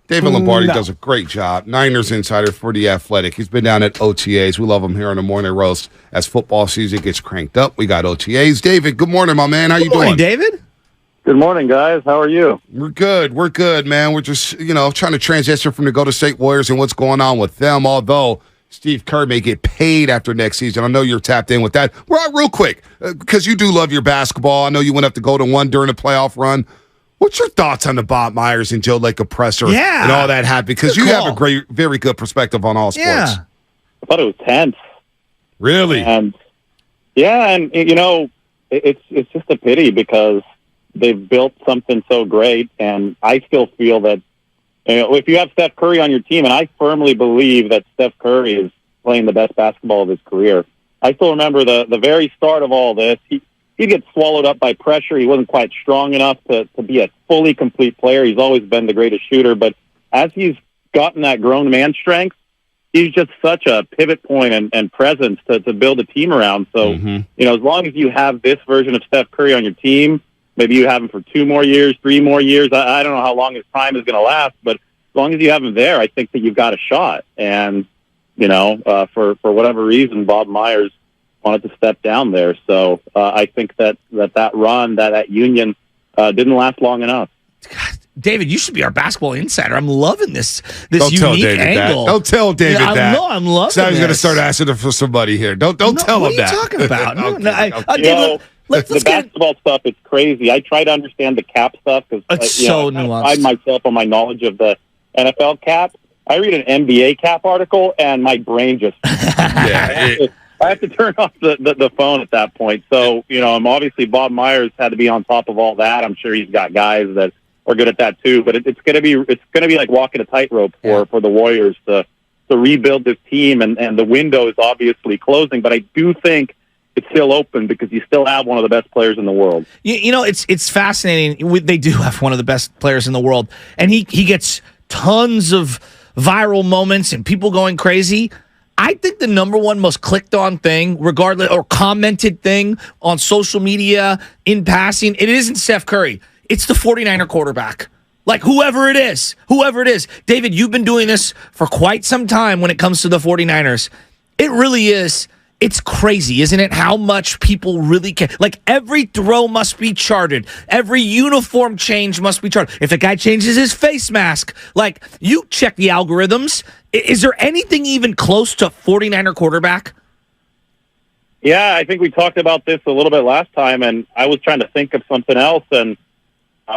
David Lombardi does a great job. Niners insider for The Athletic. He's been down at OTAs. We love him here on the Morning Roast. As football season gets cranked up, we got OTAs. David, good morning, my man. How you doing? David? Good morning, guys. How are you? We're good, man. We're just, trying to transition from the Golden State Warriors and what's going on with them, although Steve Kerr may get paid after next season. I know you're tapped in with that. Real quick, because you do love your basketball. I know you went up to Golden One during the playoff run. What's your thoughts on the Bob Myers and Joe Lake oppressor and all that happened? Because you have a very good perspective on all sports. I thought it was tense. Really? And it's just a pity because they've built something so great, and I still feel that if you have Steph Curry on your team, and I firmly believe that Steph Curry is playing the best basketball of his career. I still remember the very start of all this. He gets swallowed up by pressure. He wasn't quite strong enough to be a fully complete player. He's always been the greatest shooter, but as he's gotten that grown man strength, he's just such a pivot point and presence to build a team around. So, as long as you have this version of Steph Curry on your team, maybe you have him for 2 more years, 3 more years. I don't know how long his time is going to last, but as long as you have him there, I think that you've got a shot. And, for whatever reason, Bob Myers wanted to step down there. So I think that run, that union didn't last long enough. God, David, you should be our basketball insider. I'm loving this Don't unique tell David angle. That. Don't tell David that. No, I'm loving so he's going to this. start asking for somebody here. Don't tell him that. What are you talking about? Let's the basketball stuff is crazy. I try to understand the cap stuff because so nuanced. I pride myself on my knowledge of the NFL cap. I read an NBA cap article and my brain just I have to turn off the phone at that point. So, I'm obviously Bob Myers had to be on top of all that. I'm sure he's got guys that are good at that too. But it's gonna be like walking a tightrope for the Warriors to rebuild this team, and the window is obviously closing. But I do think it's still open because you still have one of the best players in the world. It's fascinating. They do have one of the best players in the world, and he gets tons of viral moments and people going crazy. I think the number one most clicked on thing, regardless, or commented thing on social media in passing, it isn't Steph Curry. It's the 49er quarterback. Like, whoever it is. David, you've been doing this for quite some time when it comes to the 49ers. It really is. It's crazy, isn't it? How much people really care. Like, every throw must be charted. Every uniform change must be charted. If a guy changes his face mask, like, you check the algorithms. Is there anything even close to 49er quarterback? Yeah, I think we talked about this a little bit last time, and I was trying to think of something else, and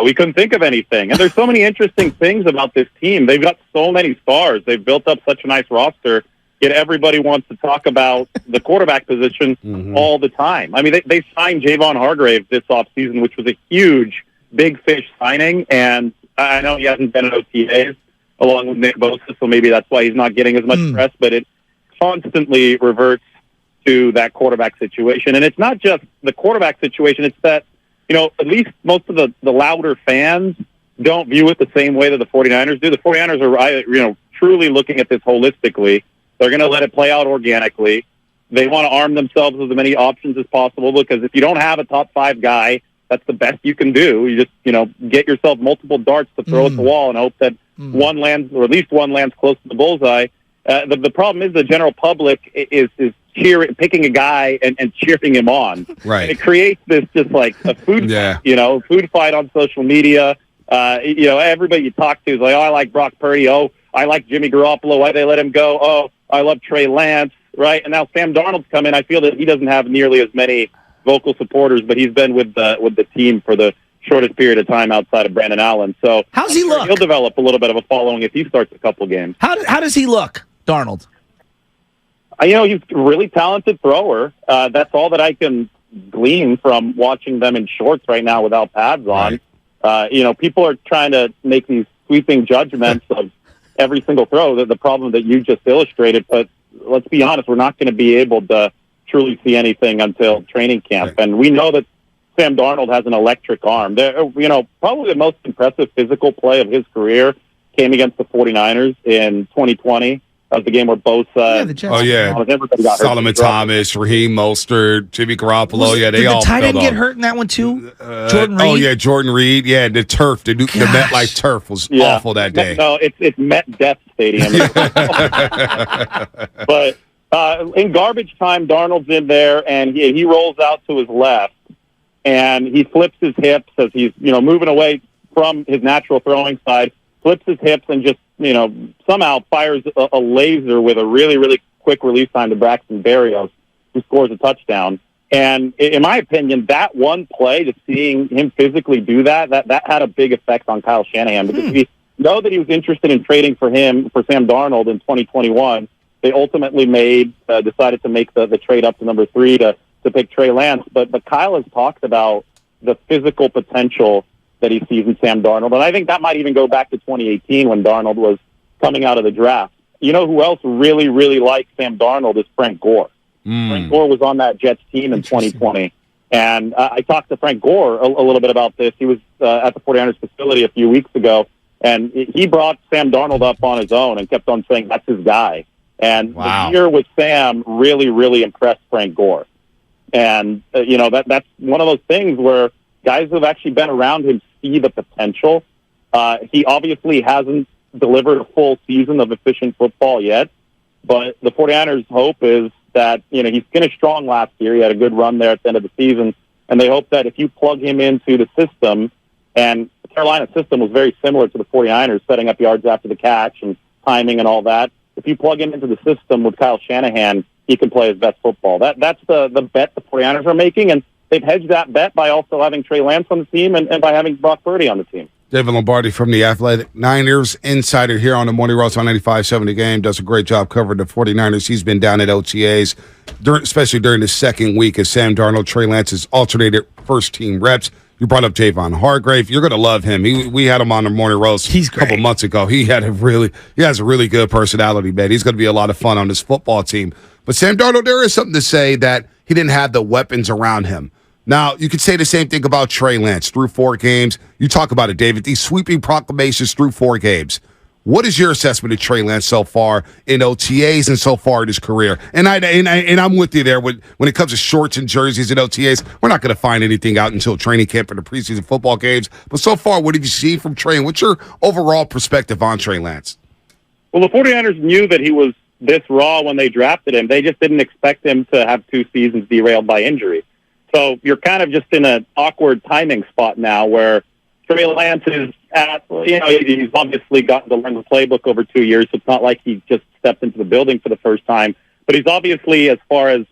we couldn't think of anything. And there's so many interesting things about this team. They've got so many stars. They've built up such a nice roster. Yet everybody wants to talk about the quarterback position all the time. I mean, they signed Javon Hargrave this offseason, which was a huge, big fish signing. And I know he hasn't been at OTAs along with Nick Bosa, so maybe that's why he's not getting as much press. But it constantly reverts to that quarterback situation. And it's not just the quarterback situation. It's that, at least most of the louder fans don't view it the same way that the 49ers do. The 49ers are, truly looking at this holistically. They're going to let it play out organically. They want to arm themselves with as many options as possible because if you don't have a top 5 guy, that's the best you can do. You just, get yourself multiple darts to throw at the wall and hope that one lands, or at least one lands close to the bullseye. The problem is the general public is picking a guy and cheering him on. Right. And it creates this just like a food fight, food fight on social media. Everybody you talk to is like, oh, I like Brock Purdy. Oh, I like Jimmy Garoppolo. Why they let him go? Oh, I love Trey Lance, right? And now Sam Darnold's come in. I feel that he doesn't have nearly as many vocal supporters, but he's been with the team for the shortest period of time outside of Brandon Allen. So how's he look? He'll develop a little bit of a following if he starts a couple games. How does he look, Darnold? He's a really talented thrower. That's all that I can glean from watching them in shorts right now without pads on. Right. People are trying to make these sweeping judgments of every single throw, the problem that you just illustrated. But let's be honest, we're not going to be able to truly see anything until training camp. Right. And we know that Sam Darnold has an electric arm. Probably the most impressive physical play of his career came against the 49ers in 2020. That was the game where Bosa. The Jets. Oh, yeah. Everybody got hurt. Solomon Thomas, Raheem Mostert, Jimmy Garoppolo. They did all the tight fell end get off. hurt in that one too? Jordan Reed? Oh, yeah, Jordan Reed. Yeah, the turf, the MetLife turf was awful that day. No, it's Met Death Stadium. But in garbage time, Darnold's in there, and he rolls out to his left, and he flips his hips as he's moving away from his natural throwing side, flips his hips, and just somehow fires a laser with a really, really quick release time to Braxton Berrios, who scores a touchdown. And in my opinion, that one play, just seeing him physically do that had a big effect on Kyle Shanahan, because we know that he was interested in trading for Sam Darnold in 2021. They ultimately decided to make the trade up to number 3 to pick Trey Lance. But Kyle has talked about the physical potential that he sees in Sam Darnold. And I think that might even go back to 2018 when Darnold was coming out of the draft. You know who else really, really liked Sam Darnold is Frank Gore. Frank Gore was on that Jets team in 2020. And I talked to Frank Gore a little bit about this. He was at the 49ers facility a few weeks ago, and he brought Sam Darnold up on his own and kept on saying that's his guy. And the year with Sam really, really impressed Frank Gore. And, that's one of those things where guys who have actually been around him see the potential. He obviously hasn't delivered a full season of efficient football yet, but the 49ers' hope is that, he finished strong last year. He had a good run there at the end of the season, and they hope that if you plug him into the system, and the Carolina system was very similar to the 49ers, setting up yards after the catch and timing and all that. If you plug him into the system with Kyle Shanahan, he can play his best football. That's the bet the 49ers are making, and they've hedged that bet by also having Trey Lance on the team and by having Brock Purdy on the team. David Lombardi from the Athletic Niners Insider here on the Morning Roast on 95.7 The Game. Does a great job covering the 49ers. He's been down at OTAs, especially during the second week as Sam Darnold, Trey Lance's alternated first-team reps. You brought up Javon Hargrave. You're going to love him. We had him on the Morning Roast a couple months ago. He has a really good personality, man. He's going to be a lot of fun on this football team. But Sam Darnold, there is something to say that he didn't have the weapons around him. Now, you could say the same thing about Trey Lance through 4 games. You talk about it, David, these sweeping proclamations through 4 games. What is your assessment of Trey Lance so far in OTAs and so far in his career? And I'm with you there. When it comes to shorts and jerseys and OTAs, we're not going to find anything out until training camp and the preseason football games. But so far, what did you see from Trey? And what's your overall perspective on Trey Lance? Well, the 49ers knew that he was this raw when they drafted him. They just didn't expect him to have 2 seasons derailed by injury. So you're kind of just in an awkward timing spot now where Trey Lance is at, he's obviously gotten to learn the playbook over 2 years, so it's not like he just stepped into the building for the first time. But he's obviously,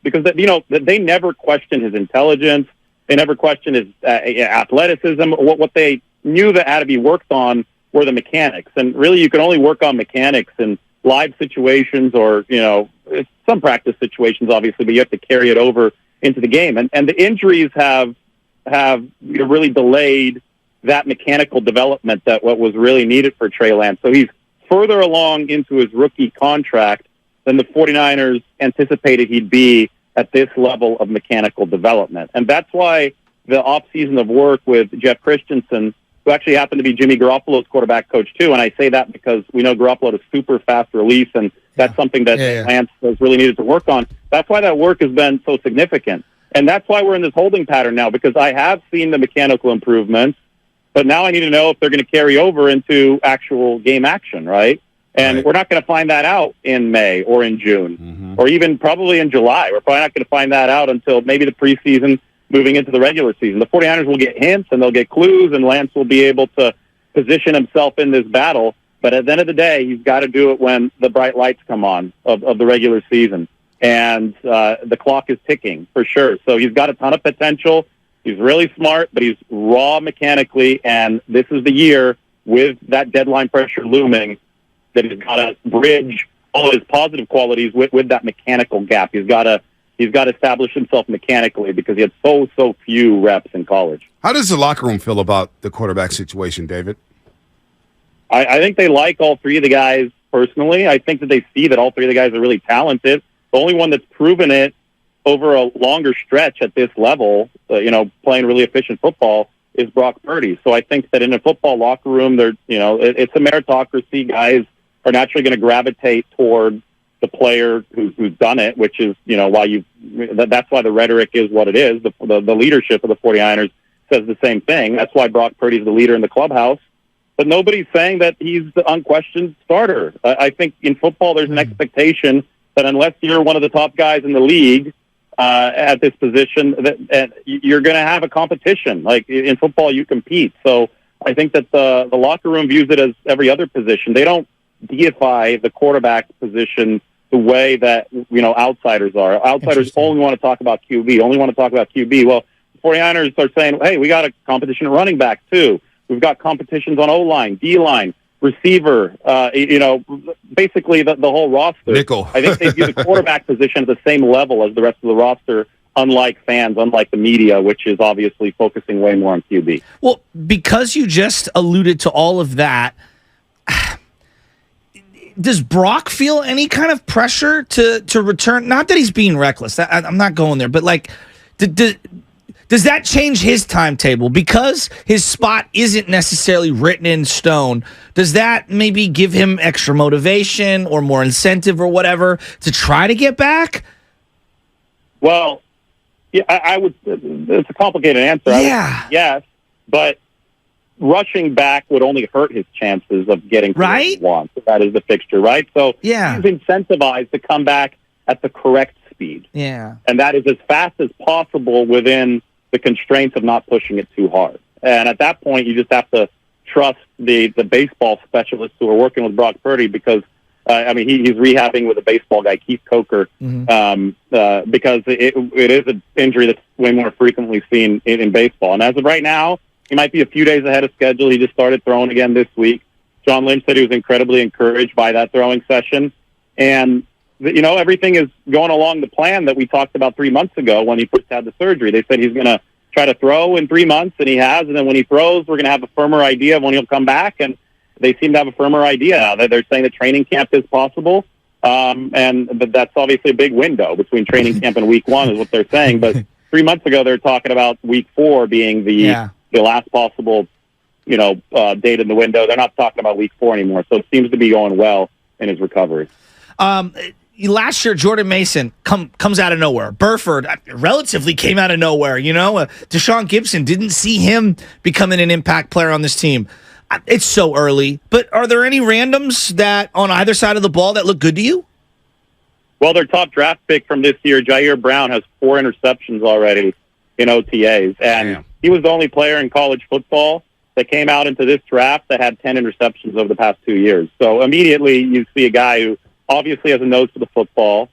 because they never questioned his intelligence, they never questioned his athleticism. What they knew that had to be worked on were the mechanics. And really, you can only work on mechanics in live situations or, some practice situations, obviously, but you have to carry it over into the game. And the injuries have really delayed that mechanical development that what was really needed for Trey Lance. So he's further along into his rookie contract than the 49ers anticipated he'd be at this level of mechanical development. And that's why the offseason of work with Jeff Christensen, who actually happened to be Jimmy Garoppolo's quarterback coach too, and I say that because we know Garoppolo has super fast release, and that's something that Lance has really needed to work on. That's why that work has been so significant. And that's why we're in this holding pattern now, because I have seen the mechanical improvements, but now I need to know if they're going to carry over into actual game action, right? And we're not going to find that out in May or in June or even probably in July. We're probably not going to find that out until maybe the preseason moving into the regular season. The 49ers will get hints and they'll get clues, and Lance will be able to position himself in this battle. But at the end of the day, he's got to do it when the bright lights come on of the regular season. And the clock is ticking for sure. So he's got a ton of potential. He's really smart, but he's raw mechanically. And this is the year with that deadline pressure looming that he's got to bridge all of his positive qualities with that mechanical gap. He's got to establish himself mechanically because he had so few reps in college. How does the locker room feel about the quarterback situation, David? I think they like all 3 of the guys personally. I think that they see that all 3 of the guys are really talented. The only one that's proven it over a longer stretch at this level, playing really efficient football, is Brock Purdy. So I think that in a football locker room, it's a meritocracy. Guys are naturally going to gravitate toward the player who's done it, which is, why that's why the rhetoric is what it is. The leadership of the 49ers says the same thing. That's why Brock Purdy's the leader in the clubhouse. But nobody's saying that he's the unquestioned starter. I think in football there's an expectation that unless you're one of the top guys in the league at this position, that you're going to have a competition. Like in football, you compete. So I think that the locker room views it as every other position. They don't deify the quarterback position the way that outsiders are. Outsiders only want to talk about QB, only want to talk about QB. Well, the 49ers are saying, hey, we got a competition at running back too. We've got competitions on O-line, D-line, receiver, basically the whole roster. Nickel. I think they view the quarterback position at the same level as the rest of the roster, unlike fans, unlike the media, which is obviously focusing way more on QB. Well, because you just alluded to all of that, does Brock feel any kind of pressure to return? Not that he's being reckless. I'm not going there, but like, does that change his timetable? Because his spot isn't necessarily written in stone, does that maybe give him extra motivation or more incentive or whatever to try to get back? Well, yeah, I would. It's a complicated answer. Yeah. Yes, but rushing back would only hurt his chances of getting to what he wants. That is the fixture, right? So he's incentivized to come back at the correct speed. Yeah. And that is as fast as possible within the constraints of not pushing it too hard. And at that point, you just have to trust the baseball specialists who are working with Brock Purdy because, he's rehabbing with a baseball guy, Keith Coker, because it is an injury that's way more frequently seen in baseball. And as of right now, he might be a few days ahead of schedule. He just started throwing again this week. John Lynch said he was incredibly encouraged by that throwing session. And everything is going along the plan that we talked about 3 months ago when he first had the surgery. They said he's going to try to throw in 3 months, and he has. And then when he throws, we're going to have a firmer idea of when he'll come back. And they seem to have a firmer idea now. They're saying that training camp is possible. And that's obviously a big window between training camp and week one is what they're saying. But 3 months ago, they were talking about week 4 being the last possible, date in the window. They're not talking about week 4 anymore. So it seems to be going well in his recovery. Last year, Jordan Mason comes out of nowhere. Burford relatively came out of nowhere. Deshaun Gibson, didn't see him becoming an impact player on this team. It's so early, but are there any randoms that on either side of the ball that look good to you? Well, their top draft pick from this year, Jair Brown, has 4 interceptions already in OTAs, and he was the only player in college football that came out into this draft that had 10 interceptions over the past 2 years. So immediately you see a guy who obviously has a nose for the football.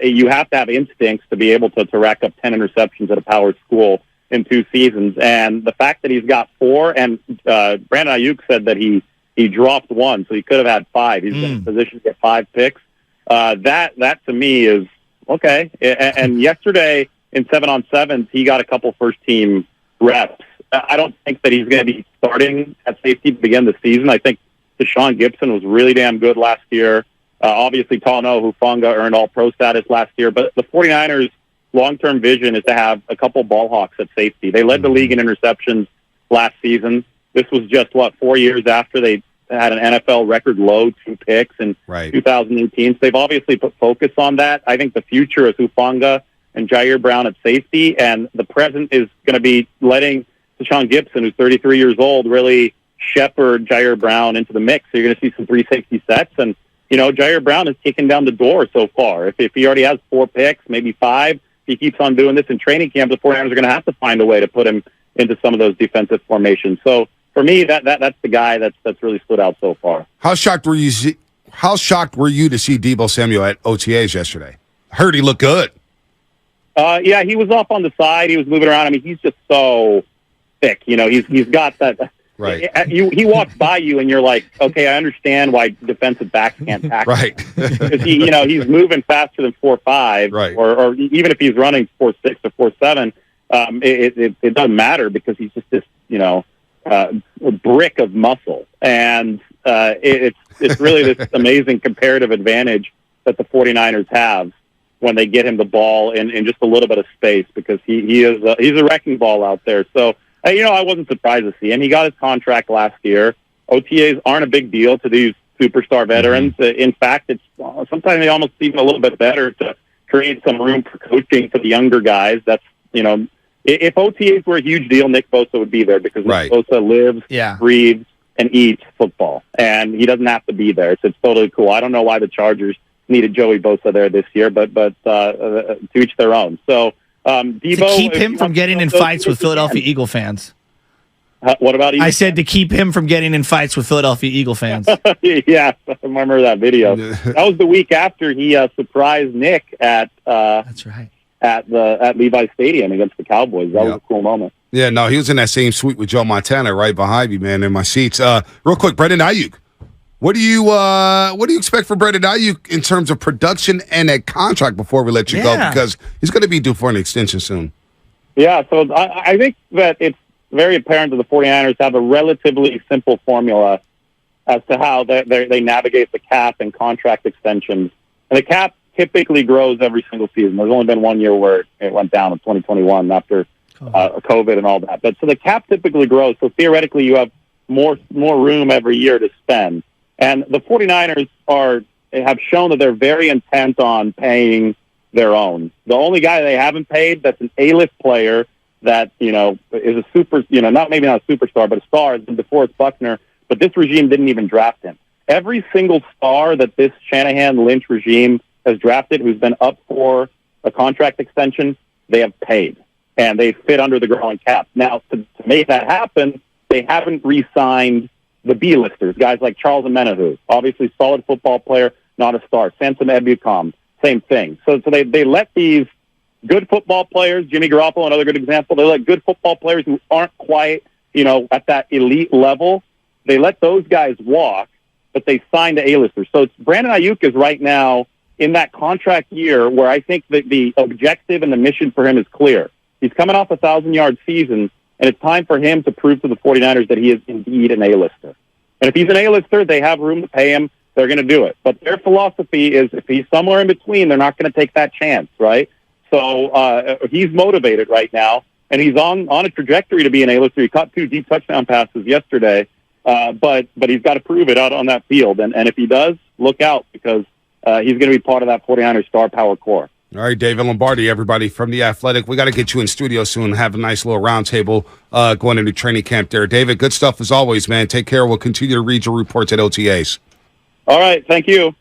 You have to have instincts to be able to rack up 10 interceptions at a power school in 2 seasons. And the fact that he's got 4, and Brandon Aiyuk said that he dropped 1, so he could have had 5. He's in a position to get 5 picks. That to me is okay. And yesterday in 7-on-7s, he got a couple first-team reps. I don't think that he's going to be starting at safety to begin the season. I think Deshaun Gibson was really damn good last year. Obviously, Talanoa Hufanga earned All-Pro status last year. But the 49ers' long-term vision is to have a couple ball hawks at safety. They led the league in interceptions last season. This was just, 4 years after they had an NFL record low 2 picks in 2018. So they've obviously put focus on that. I think the future is Hufanga and Jair Brown at safety, and the present is going to be letting Deshaun Gibson, who's 33 years old, really shepherd Jair Brown into the mix. So you're going to see some 3 safety sets, and Jair Brown is kicking down the door so far. If he already has 4 picks, maybe 5, if he keeps on doing this in training camp, the 49ers are going to have to find a way to put him into some of those defensive formations. So for me, that's the guy that's really stood out so far. How shocked were you to see Deebo Samuel at OTAs yesterday? I heard he looked good. Yeah, he was off on the side. He was moving around. I mean, he's just so thick. He's got that. Right. He walks by you, and you're like, okay, I understand why defensive backs can't tackle. Right. Because he's moving faster than 4.5, right. or even if he's running 4.6 or 4.7, it doesn't matter because he's just this a brick of muscle, and it's really this amazing comparative advantage that the 49ers have when they get him the ball in just a little bit of space, because he's a wrecking ball out there. So, I wasn't surprised to see him. He got his contract last year. OTAs aren't a big deal to these superstar veterans. In fact, it's sometimes they almost even a little bit better to create some room for coaching for the younger guys. That's, if OTAs were a huge deal, Nick Bosa would be there because Nick Bosa lives, breathes, and eats football, and he doesn't have to be there. So it's totally cool. I don't know why the Chargers needed Joey Bosa there this year, but to each their own. So Debo, to keep him from getting in fights with Philadelphia Eagle fans. What about you? I said to keep him from getting in fights with Philadelphia Eagle fans. Yeah, I remember that video. That was the week after he surprised Nick at that's right, at Levi's Stadium against the Cowboys. That was a cool moment. Yeah, no, he was in that same suite with Joe Montana right behind me, man, in my seats. Real quick, Brandon Aiyuk. What do you expect for Brandon Aiyuk in terms of production and a contract before we let you go? Because he's going to be due for an extension soon. Yeah, so I think that it's very apparent that the 49ers have a relatively simple formula as to how they navigate the cap and contract extensions. And the cap typically grows every single season. There's only been 1 year where it went down in 2021 after COVID and all that. But so the cap typically grows. So theoretically, you have more room every year to spend. And the 49ers have shown that they're very intent on paying their own. The only guy they haven't paid that's an A-list player that, is a super, maybe not a superstar, but a star has been DeForest Buckner, but this regime didn't even draft him. Every single star that this Shanahan-Lynch regime has drafted who's been up for a contract extension, they have paid. And they fit under the growing cap. Now, to make that happen, they haven't re-signed the B-listers, guys like Charles Omenihu, obviously solid football player, not a star. Samson Ebukam, same thing. So they let these good football players, Jimmy Garoppolo, another good example, they let good football players who aren't quite, at that elite level, they let those guys walk, but they signed the A-listers. So Brandon Aiyuk is right now in that contract year where I think that the objective and the mission for him is clear. He's coming off a 1,000-yard season, and it's time for him to prove to the 49ers that he is indeed an A-lister. And if he's an A-lister, they have room to pay him. They're going to do it. But their philosophy is if he's somewhere in between, they're not going to take that chance, right? So he's motivated right now, and he's on a trajectory to be an A-lister. He caught 2 deep touchdown passes yesterday, but he's got to prove it out on that field. And if he does, look out because he's going to be part of that 49ers star power core. All right, David Lombardi, everybody from The Athletic. We got to get you in studio soon, have a nice little roundtable going into training camp there. David, good stuff as always, man. Take care. We'll continue to read your reports at OTAs. All right, thank you.